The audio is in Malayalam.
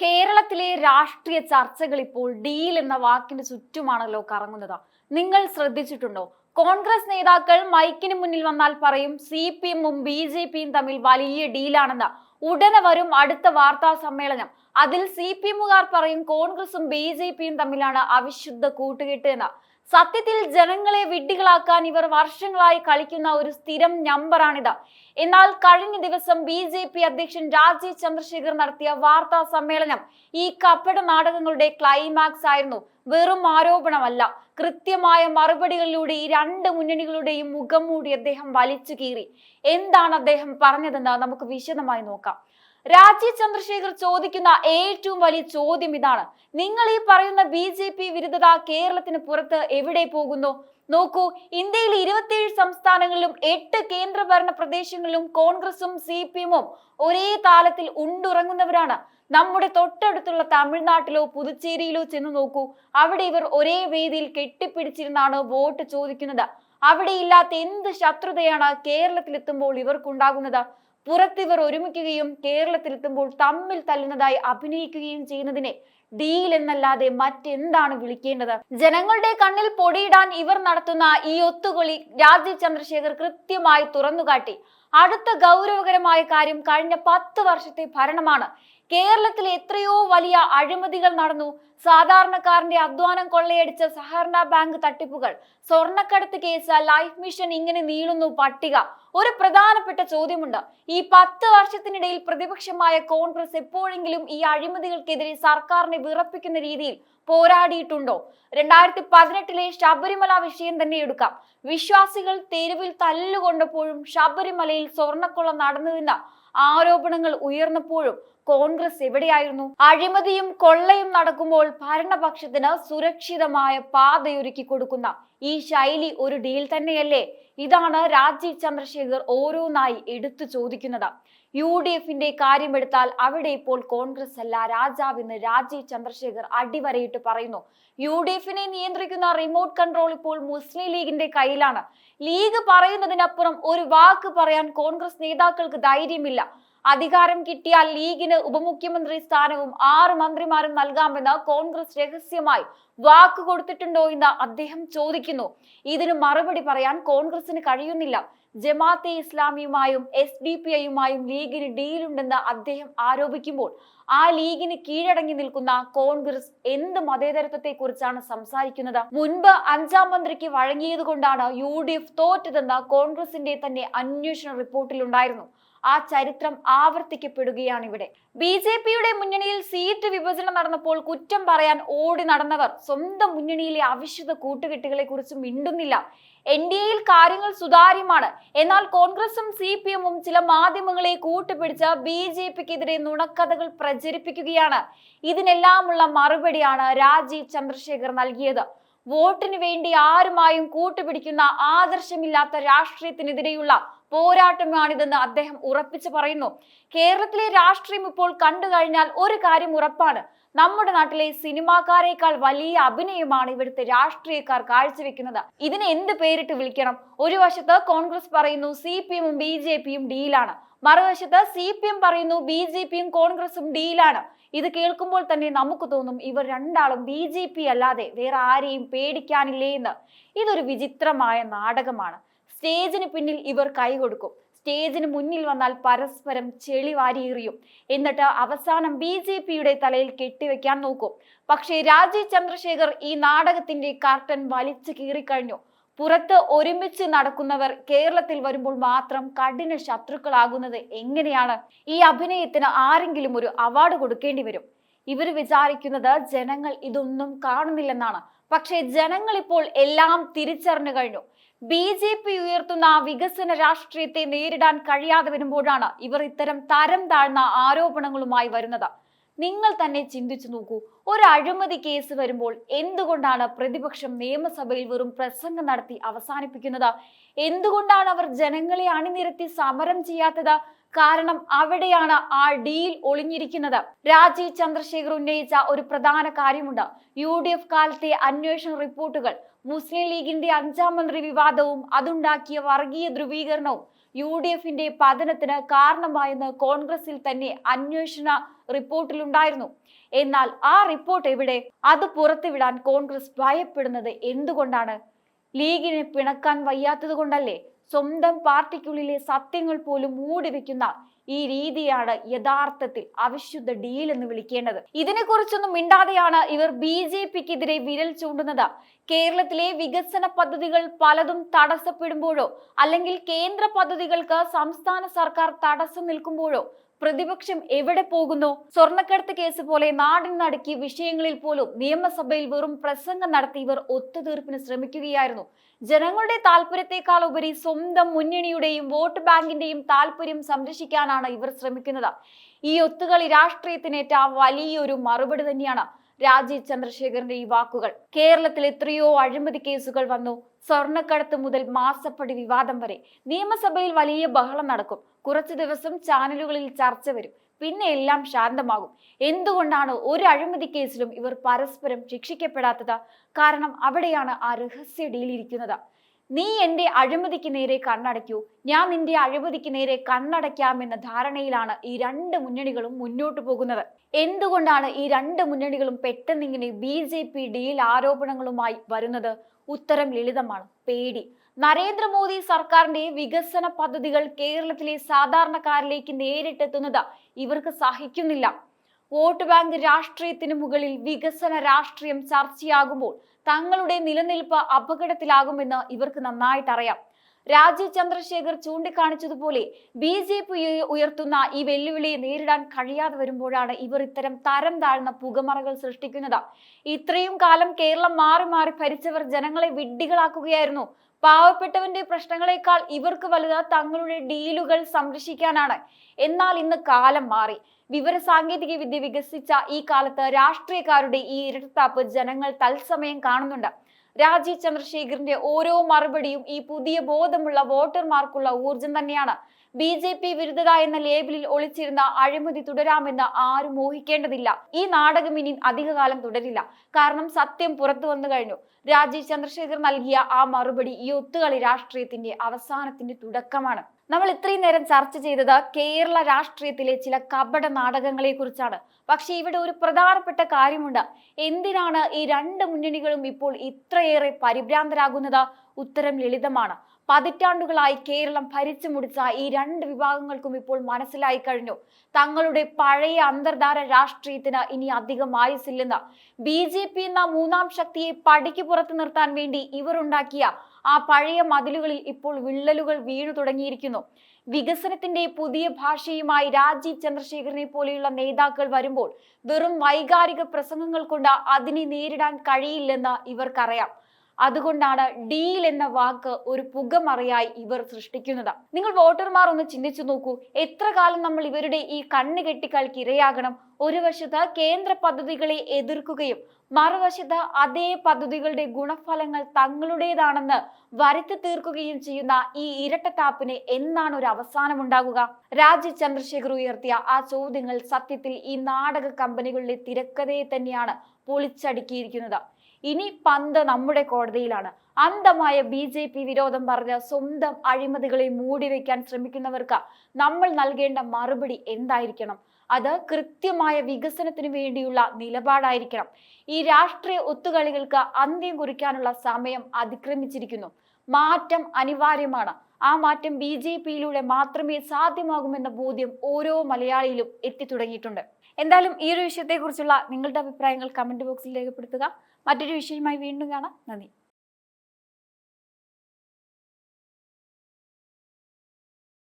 കേരളത്തിലെ രാഷ്ട്രീയ ചർച്ചകൾ ഇപ്പോൾ ഡീൽ എന്ന വാക്കിന് ചുറ്റുമാണല്ലോ കറങ്ങുന്നത്. നിങ്ങൾ ശ്രദ്ധിച്ചിട്ടുണ്ടോ? കോൺഗ്രസ് നേതാക്കൾ മൈക്കിന് മുന്നിൽ വന്നാൽ പറയും CPM-ഉം BJP-യും തമ്മിൽ വലിയ ഡീലാണെന്ന്. ഉടനെ വരും അടുത്ത വാർത്താ സമ്മേളനം. അതിൽ CPM-കാർ പറയും കോൺഗ്രസും BJP-യും തമ്മിലാണ് അവിശുദ്ധ കൂട്ടുകെട്ട് എന്ന്. സത്യത്തിൽ ജനങ്ങളെ വിഡ്ഢികളാക്കാൻ ഇവർ വർഷങ്ങളായി കളിക്കുന്ന ഒരു സ്ഥിരം നമ്പറാണിത്. എന്നാൽ കഴിഞ്ഞ ദിവസം BJP അധ്യക്ഷൻ രാജീവ് ചന്ദ്രശേഖർ നടത്തിയ വാർത്താ സമ്മേളനം ഈ കപട നാടകങ്ങളുടെ ക്ലൈമാക്സ് ആയിരുന്നു. വെറും ആരോപണമല്ല, കൃത്യമായ മറുപടികളിലൂടെ ഈ രണ്ട് മുന്നണികളുടെയും മുഖം മൂടി അദ്ദേഹം വലിച്ചു കീറി. എന്താണ് അദ്ദേഹം പറഞ്ഞതെന്ന് നമുക്ക് വിശദമായി നോക്കാം. രാജീവ് ചന്ദ്രശേഖർ ചോദിക്കുന്ന ഏറ്റവും വലിയ ചോദ്യം ഇതാണ്: നിങ്ങൾ ഈ പറയുന്ന BJP വിരുദ്ധത കേരളത്തിന് പുറത്ത് എവിടെ പോകുന്നു? നോക്കൂ, ഇന്ത്യയിൽ 27 സംസ്ഥാനങ്ങളിലും 8 കേന്ദ്രഭരണ പ്രദേശങ്ങളിലും കോൺഗ്രസും CPM-ഉം ഒരേ താളത്തിൽ ഉണ്ടുറങ്ങുന്നവരാണ്. നമ്മുടെ തൊട്ടടുത്തുള്ള തമിഴ്നാട്ടിലോ പുതുച്ചേരിയിലോ ചെന്ന് നോക്കൂ, അവിടെ ഇവർ ഒരേ വേദിയിൽ കെട്ടിപ്പിടിച്ചിരുന്നാണ് വോട്ട് ചോദിക്കുന്നത്. അവിടെ ഇല്ലാത്ത എന്ത് ശത്രുതയാണ് കേരളത്തിലെത്തുമ്പോൾ ഇവർക്കുണ്ടാകുന്നത്? പുറത്തിവർ ഒരുമിക്കുകയും കേരളത്തിലെത്തുമ്പോൾ തമ്മിൽ തല്ലുന്നതായി അഭിനയിക്കുകയും ചെയ്യുന്നതിനെ ഡീൽ എന്നല്ലാതെ മറ്റെന്താണ് വിളിക്കേണ്ടത്? ജനങ്ങളുടെ കണ്ണിൽ പൊടിയിടാൻ ഇവർ നടത്തുന്ന ഈ ഒത്തുകളി രാജീവ് ചന്ദ്രശേഖർ കൃത്യമായി തുറന്നുകാട്ടി. അടുത്ത ഗൗരവകരമായ കാര്യം കഴിഞ്ഞ 10 വർഷത്തെ ഭരണമാണ്. കേരളത്തിൽ എത്രയോ വലിയ അഴിമതികൾ നടന്നു. സാധാരണക്കാരന്റെ അധ്വാനം കൊള്ളയടിച്ച സഹകരണ ബാങ്ക് തട്ടിപ്പുകൾ, സ്വർണ്ണക്കടത്ത് കേസ്, ലൈഫ് മിഷൻ, ഇങ്ങനെ നീളുന്നു പട്ടിക. ഒരു പ്രധാനപ്പെട്ട ചോദ്യമുണ്ട്: ഈ 10 വർഷത്തിനിടയിൽ പ്രതിപക്ഷമായ കോൺഗ്രസ് എപ്പോഴെങ്കിലും ഈ അഴിമതികൾക്കെതിരെ സർക്കാരിനെ വിറപ്പിക്കുന്ന രീതിയിൽ പോരാടിയിട്ടുണ്ടോ? 2018-ലെ ശബരിമല വിഷയം തന്നെ എടുക്കാം. വിശ്വാസികൾ തെരുവിൽ തല്ലുകൊണ്ടപ്പോഴും ശബരിമലയിൽ സ്വർണ്ണക്കൊള്ള നടന്നുവെന്ന ആരോപണങ്ങൾ ഉയർന്നപ്പോഴും കോൺഗ്രസ് എവിടെയായിരുന്നു? അഴിമതിയും കൊള്ളയും നടക്കുമ്പോൾ ഭരണപക്ഷത്തിന് സുരക്ഷിതമായ പാതയൊരുക്കി കൊടുക്കുന്ന ഈ ശൈലി ഒരു ഡീൽ തന്നെയല്ലേ? ഇതാണ് രാജീവ് ചന്ദ്രശേഖർ ഓരോന്നായി എടുത്തു ചോദിക്കുന്നത്. UDF-ന്റെ കാര്യമെടുത്താൽ അവിടെ ഇപ്പോൾ കോൺഗ്രസ് അല്ല രാജാവെന്ന് രാജീവ് ചന്ദ്രശേഖർ അടിവരയിട്ട് പറയുന്നു. UDF-നെ നിയന്ത്രിക്കുന്ന റിമോട്ട് കൺട്രോൾ ഇപ്പോൾ മുസ്ലിം ലീഗിന്റെ കയ്യിലാണ്. ലീഗ് പറയുന്നതിനപ്പുറം ഒരു വാക്ക് പറയാൻ കോൺഗ്രസ് നേതാക്കൾക്ക് ധൈര്യമില്ല. അധികാരം കിട്ടിയാൽ ലീഗിന് ഉപമുഖ്യമന്ത്രി സ്ഥാനവും 6 മന്ത്രിമാരും നൽകാമെന്ന് കോൺഗ്രസ് രഹസ്യമായി വാക്ക് കൊടുത്തിട്ടുണ്ടോ എന്ന് അദ്ദേഹം ചോദിക്കുന്നു. ഇതിന് മറുപടി പറയാൻ കോൺഗ്രസിന് കഴിയുന്നില്ല. ജമാഅത്തെ ഇസ്ലാമിയുമായും SDPI-യുമായും ലീഗിന് ഡീലുണ്ടെന്ന് അദ്ദേഹം ആരോപിക്കുമ്പോൾ ആ ലീഗിന് കീഴടങ്ങി നിൽക്കുന്ന കോൺഗ്രസ് എന്ത് മതേതരത്വത്തെ കുറിച്ചാണ് സംസാരിക്കുന്നത്? മുൻപ് 5-ാം മന്ത്രിക്ക് വഴങ്ങിയത് കൊണ്ടാണ് UDF തോറ്റതെന്ന് കോൺഗ്രസിന്റെ തന്നെ അന്വേഷണ റിപ്പോർട്ടിലുണ്ടായിരുന്നു. ആ ചരിത്രം ആവർത്തിക്കപ്പെടുകയാണ് ഇവിടെ. BJP-യുടെ മുന്നണിയിൽ സീറ്റ് വിഭജനം നടന്നപ്പോൾ കുറ്റം പറയാൻ ഓടി നടന്നവർ സ്വന്തം മുന്നണിയിലെ അവിശുദ്ധ കൂട്ടുകെട്ടുകളെ കുറിച്ച് മിണ്ടുന്നില്ല. NDA-യിൽ കാര്യങ്ങൾ സുതാര്യമാണ്. എന്നാൽ കോൺഗ്രസും CPM-ഉം ചില മാധ്യമങ്ങളെ കൂട്ടുപിടിച്ച് BJP-ക്കെതിരെ നുണക്കഥകൾ പ്രചരിപ്പിക്കുകയാണ്. ഇതിനെല്ലാമുള്ള മറുപടിയാണ് രാജീവ് ചന്ദ്രശേഖർ നൽകിയത്. വോട്ടിന് വേണ്ടി ആരുമായും കൂട്ടുപിടിക്കുന്ന ആദർശമില്ലാത്ത രാഷ്ട്രീയത്തിനെതിരെയുള്ള പോരാട്ടമാണിതെന്ന് അദ്ദേഹം ഉറപ്പിച്ചു പറയുന്നു. കേരളത്തിലെ രാഷ്ട്രീയം ഇപ്പോൾ കണ്ടു കഴിഞ്ഞാൽ ഒരു കാര്യം ഉറപ്പാണ്: നമ്മുടെ നാട്ടിലെ സിനിമാക്കാരേക്കാൾ വലിയ അഭിനയമാണ് ഇവിടുത്തെ രാഷ്ട്രീയക്കാർ കാഴ്ചവെക്കുന്നത്. ഇതിനെ എന്ത് പേരിട്ട് വിളിക്കണം? ഒരു വശത്ത് കോൺഗ്രസ് പറയുന്നു CPM-ഉം BJP-യും ഡീലാണ്, മറുവശത്ത് CPM പറയുന്നു BJP-യും കോൺഗ്രസും ഡീലാണ്. ഇത് കേൾക്കുമ്പോൾ തന്നെ നമുക്ക് തോന്നും ഇവർ രണ്ടാളും BJP അല്ലാതെ വേറെ ആരെയും പേടിക്കാനില്ലേ എന്ന്. ഇതൊരു വിചിത്രമായ നാടകമാണ്. സ്റ്റേജിന് പിന്നിൽ ഇവർ കൈകൊടുക്കും, സ്റ്റേജിന് മുന്നിൽ വന്നാൽ പരസ്പരം ചെളി വാരിയെറിയും, എന്നിട്ട് അവസാനം BJP-യുടെ തലയിൽ കെട്ടിവെക്കാൻ നോക്കും. പക്ഷേ രാജീവ് ചന്ദ്രശേഖർ ഈ നാടകത്തിന്റെ കർട്ടൻ വലിച്ചു കീറിക്കഴിഞ്ഞു. പുറത്ത് ഒരുമിച്ച് നടക്കുന്നവർ കേരളത്തിൽ വരുമ്പോൾ മാത്രം കഠിന ശത്രുക്കളാകുന്നത് എങ്ങനെയാണ്? ഈ അഭിനയത്തിന് ആരെങ്കിലും ഒരു അവാർഡ് കൊടുക്കേണ്ടി വരും. ഇവർ വിചാരിക്കുന്നത് ജനങ്ങൾ ഇതൊന്നും കാണുന്നില്ലെന്നാണ്. പക്ഷേ ജനങ്ങൾ ഇപ്പോൾ എല്ലാം തിരിച്ചറിഞ്ഞു കഴിഞ്ഞു. BJP ഉയർത്തുന്ന വികസന രാഷ്ട്രീയത്തെ നേരിടാൻ കഴിയാതെ വരുമ്പോഴാണ് ഇവർ ഇത്തരം തരം താഴ്ന്ന ആരോപണങ്ങളുമായി വരുന്നത്. നിങ്ങൾ തന്നെ ചിന്തിച്ചു നോക്കൂ, ഒരു അഴിമതി കേസ് വരുമ്പോൾ എന്തുകൊണ്ടാണ് പ്രതിപക്ഷം നിയമസഭയിൽ വെറും പ്രസംഗം നടത്തി അവസാനിപ്പിക്കുന്നത്? എന്തുകൊണ്ടാണ് അവർ ജനങ്ങളെ അണിനിരത്തി സമരം ചെയ്യാത്തത്? കാരണം അവിടെയാണ് ആ ഡീൽ ഒളിഞ്ഞിരിക്കുന്നത്. രാജീവ് ചന്ദ്രശേഖർ ഉന്നയിച്ച ഒരു പ്രധാന കാര്യമുണ്ട്: UDF കാലത്തെ അന്വേഷണ റിപ്പോർട്ടുകൾ, മുസ്ലിം ലീഗിന്റെ 5-ാം മന്ത്രി വിവാദവും അതുണ്ടാക്കിയ വർഗീയ ധ്രുവീകരണവും, UDFന്റെ പതനത്തിന് കാരണമായെന്ന് കോൺഗ്രസിൽ തന്നെ അന്വേഷണ റിപ്പോർട്ടിലുണ്ടായിരുന്നു. എന്നാൽ ആ റിപ്പോർട്ട് എവിടെ? അത് പുറത്തുവിടാൻ കോൺഗ്രസ് ഭയപ്പെടുന്നത് എന്തുകൊണ്ടാണ്? ലീഗിനെ പിണക്കാൻ വയ്യാത്തത് കൊണ്ടല്ലേ? സ്വന്തം പാർട്ടിക്കുള്ളിലെ സത്യങ്ങൾ പോലും മൂടിവെക്കുന്ന ഈ രീതിയാണ് യഥാർത്ഥത്തിൽ അവിശുദ്ധ ഡീൽ എന്ന് വിളിക്കേണ്ടത്. ഇതിനെക്കുറിച്ചൊന്നും മിണ്ടാതെയാണ് ഇവർ BJPക്കെതിരെ വിരൽ ചൂണ്ടുന്നത്. കേരളത്തിലെ വികസന പദ്ധതികൾ പലതും തടസ്സപ്പെടുമ്പോഴോ അല്ലെങ്കിൽ കേന്ദ്ര പദ്ധതികൾക്ക് സംസ്ഥാന സർക്കാർ തടസ്സം നിൽക്കുമ്പോഴോ പ്രതിപക്ഷം എവിടെ പോകുന്നു? സ്വർണ്ണക്കടത്ത് കേസ് പോലെ നാടിന് നടുക്കിയ വിഷയങ്ങളിൽ പോലും നിയമസഭയിൽ വെറും പ്രസംഗം നടത്തി ഇവർ ഒത്തുതീർപ്പിന് ശ്രമിക്കുകയായിരുന്നു. ജനങ്ങളുടെ താല്പര്യത്തെക്കാൾ ഉപരി സ്വന്തം മുന്നണിയുടെയും വോട്ട് ബാങ്കിന്റെയും താല്പര്യം സംരക്ഷിക്കാനാണ് ഇവർ ശ്രമിക്കുന്നത്. ഈ ഒത്തുകളി രാഷ്ട്രീയത്തിനേറ്റ വലിയൊരു മറുപടി തന്നെയാണ് രാജീവ് ചന്ദ്രശേഖറിന്റെ ഈ വാക്കുകൾ. കേരളത്തിൽ എത്രയോ അഴിമതി കേസുകൾ വന്നു. സ്വർണ്ണക്കടത്ത് മുതൽ മാസപ്പടി വിവാദം വരെ നിയമസഭയിൽ വലിയ ബഹളം നടക്കും. കുറച്ചു ദിവസം ചാനലുകളിൽ ചർച്ച വരും, പിന്നെ എല്ലാം ശാന്തമാകും. എന്തുകൊണ്ടാണ് ഒരു അഴിമതി കേസിലും ഇവർ പരസ്പരം ശിക്ഷിക്കപ്പെടാത്തത്? കാരണം അവിടെയാണ് ആ രഹസ്യ ഡീൽ ഇരിക്കുന്നത്. നീ എന്റെ അഴിമതിക്ക് നേരെ കണ്ണടയ്ക്കൂ, ഞാൻ നിന്റെ അഴിമതിക്ക് നേരെ കണ്ണടയ്ക്കാമെന്ന ധാരണയിലാണ് ഈ രണ്ട് മുന്നണികളും മുന്നോട്ട് പോകുന്നത്. എന്തുകൊണ്ടാണ് ഈ രണ്ട് മുന്നണികളും പെട്ടെന്നിങ്ങനെ BJP ഡീൽ ആരോപണങ്ങളുമായി വരുന്നത്? ഉത്തരം ലളിതമാണ്: പേടി. നരേന്ദ്രമോദി സർക്കാരിന്റെ വികസന പദ്ധതികൾ കേരളത്തിലെ സാധാരണക്കാരിലേക്ക് നേരിട്ടെത്തുന്നത് ഇവർക്ക് സഹിക്കുന്നില്ല. വോട്ട് ബാങ്ക് രാഷ്ട്രീയത്തിന് മുകളിൽ വികസന രാഷ്ട്രീയം ചർച്ചയാകുമ്പോൾ തങ്ങളുടെ നിലനിൽപ്പ് അപകടത്തിലാകുമെന്ന് ഇവർക്ക് നന്നായിട്ട് അറിയാം. രാജീവ് ചന്ദ്രശേഖർ ചൂണ്ടിക്കാണിച്ചതുപോലെ BJP ഉയർത്തുന്ന ഈ വെല്ലുവിളിയെ നേരിടാൻ കഴിയാതെ വരുമ്പോഴാണ് ഇവർ ഇത്തരം തരം താഴ്ന്ന പുകമറകൾ സൃഷ്ടിക്കുന്നത്. ഇത്രയും കാലം കേരളം മാറി മാറി ഭരിച്ചവർ ജനങ്ങളെ വിഡ്ഢികളാക്കുകയായിരുന്നു. പാവപ്പെട്ടവന്റെ പ്രശ്നങ്ങളെക്കാൾ ഇവർക്ക് വലുത് തങ്ങളുടെ ഡീലുകൾ സംരക്ഷിക്കാനാണ്. എന്നാൽ ഇന്ന് കാലം മാറി. വിവര സാങ്കേതിക വിദ്യ വികസിച്ച ഈ കാലത്ത് രാഷ്ട്രീയക്കാരുടെ ഈ ഇരട്ടത്താപ്പ് ജനങ്ങൾ തത്സമയം കാണുന്നുണ്ട്. രാജീവ് ചന്ദ്രശേഖറിന്റെ ഓരോ മറുപടിയും ഈ പുതിയ ബോധമുള്ള വോട്ടർമാർക്കുള്ള ഊർജം തന്നെയാണ്. BJP വിരുദ്ധത എന്ന ലേബലിൽ ഒളിച്ചിരുന്ന അഴിമതി തുടരാമെന്ന് ആരും മോഹിക്കേണ്ടതില്ല. ഈ നാടകം ഇനി അധികകാലം തുടരില്ല. കാരണം സത്യം പുറത്തു വന്നു കഴിഞ്ഞു. രാജീവ് ചന്ദ്രശേഖർ നൽകിയ ആ മറുപടി ഈ ഒത്തുകളി രാഷ്ട്രീയത്തിന്റെ അവസാനത്തിന്റെ തുടക്കമാണ്. നമ്മൾ ഇത്രയും നേരം ചർച്ച ചെയ്തത് കേരള രാഷ്ട്രീയത്തിലെ ചില കപട നാടകങ്ങളെ കുറിച്ചാണ്. പക്ഷെ ഇവിടെ ഒരു പ്രധാനപ്പെട്ട കാര്യമുണ്ട്. എന്തിനാണ് ഈ രണ്ട് മുന്നണികളും ഇപ്പോൾ ഇത്രയേറെ പരിഭ്രാന്തരാകുന്നത്? ഉത്തരം ലളിതമാണ്. പതിറ്റാണ്ടുകളായി കേരളം ഭരിച്ചു മുടിച്ച ഈ രണ്ട് വിഭാഗങ്ങൾക്കും ഇപ്പോൾ മനസ്സിലായി കഴിഞ്ഞു, തങ്ങളുടെ പഴയ അന്തർധാര രാഷ്ട്രീയത്തിന് ഇനി അധികം ആയുസില്ലെന്ന്. BJP എന്ന മൂന്നാം ശക്തിയെ പടിക്ക് പുറത്ത് നിർത്താൻ വേണ്ടി ഇവർ ഉണ്ടാക്കിയ ആ പഴയ മതിലുകളിൽ ഇപ്പോൾ വിള്ളലുകൾ വീണു തുടങ്ങിയിരിക്കുന്നു. വികസനത്തിന്റെ പുതിയ ഭാഷയുമായി രാജീവ് ചന്ദ്രശേഖറിനെ പോലെയുള്ള നേതാക്കൾ വരുമ്പോൾ വെറും വൈകാരിക പ്രസംഗങ്ങൾ കൊണ്ട് അതിനെ നേരിടാൻ കഴിയില്ലെന്ന് ഇവർക്കറിയാം. അതുകൊണ്ടാണ് ഡീൽ എന്ന വാക്ക് ഒരു പുകമറയായി ഇവർ സൃഷ്ടിക്കുന്നത്. നിങ്ങൾ വോട്ടർമാർ ഒന്ന് ചിന്തിച്ചു നോക്കൂ. എത്ര കാലം നമ്മൾ ഇവരുടെ ഈ കണ്ണുകെട്ടിക്കളിക്ക് ഇരയാകണം? ഒരു വശത്ത് കേന്ദ്ര പദ്ധതികളെ എതിർക്കുകയും മറുവശത്ത് അതേ പദ്ധതികളുടെ ഗുണഫലങ്ങൾ തങ്ങളുടേതാണെന്ന് വരുത്തി തീർക്കുകയും ചെയ്യുന്ന ഈ ഇരട്ടത്താപ്പിന് എന്നാണ് ഒരു അവസാനം ഉണ്ടാകുക? രാജീവ് ചന്ദ്രശേഖർ ഉയർത്തിയ ആ ചോദ്യങ്ങൾ സത്യത്തിൽ ഈ നാടക കമ്പനികളുടെ തിരക്കഥയെ തന്നെയാണ് പൊളിച്ചടുക്കിയിരിക്കുന്നത്. ഇനി പന്ത് നമ്മുടെ കോടതിയിലാണ്. അന്ധമായ BJP വിരോധം പറഞ്ഞ് സ്വന്തം അഴിമതികളെ മൂടിവെക്കാൻ ശ്രമിക്കുന്നവർക്ക് നമ്മൾ നൽകേണ്ട മറുപടി എന്തായിരിക്കണം? അത് കൃത്യമായ വികസനത്തിന് വേണ്ടിയുള്ള നിലപാടായിരിക്കണം. ഈ രാഷ്ട്രീയ ഒത്തുകളികൾക്ക് അന്ത്യം കുറിക്കാനുള്ള സമയം അതിക്രമിച്ചിരിക്കുന്നു. മാറ്റം അനിവാര്യമാണ്. ആ മാറ്റം BJPയിലൂടെ മാത്രമേ സാധ്യമാകുമെന്ന ബോധ്യം ഓരോ മലയാളിയിലും എത്തിത്തുടങ്ങിയിട്ടുണ്ട്. എന്തായാലും ഈ ഒരു വിഷയത്തെക്കുറിച്ചുള്ള നിങ്ങളുടെ അഭിപ്രായങ്ങൾ കമന്റ് ബോക്സിൽ രേഖപ്പെടുത്തുക. മറ്റൊരു വിഷയവുമായി വീണ്ടും കാണാം. നന്ദി.